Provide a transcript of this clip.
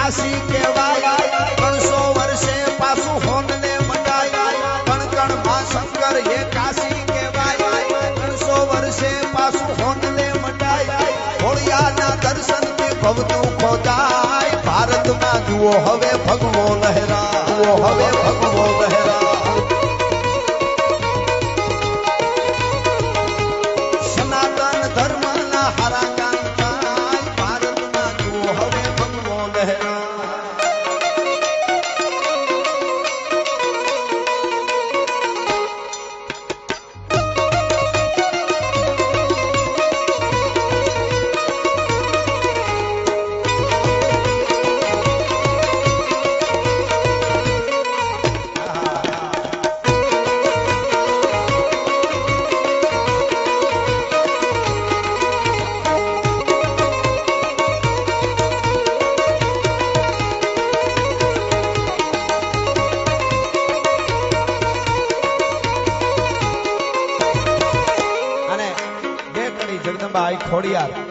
કાશી કહેવાય 300 વર્ષે પાછું હોનને મંડાય કણ કણ માં શંકર એ કાશી કહેવાય 300 વર્ષે પાછું હોનને મંડાય હોળિયાના દર્શનથી ભવતું ખોદાય ભારતમાં જુઓ હવે ભગવો લહેરા હવે ભગવો લહેરા સનાતન ધર્મના હારા કામ થાય ભારતમાં જુઓ હવે ભગવો લહેરા જગદંબા ખોડિયાર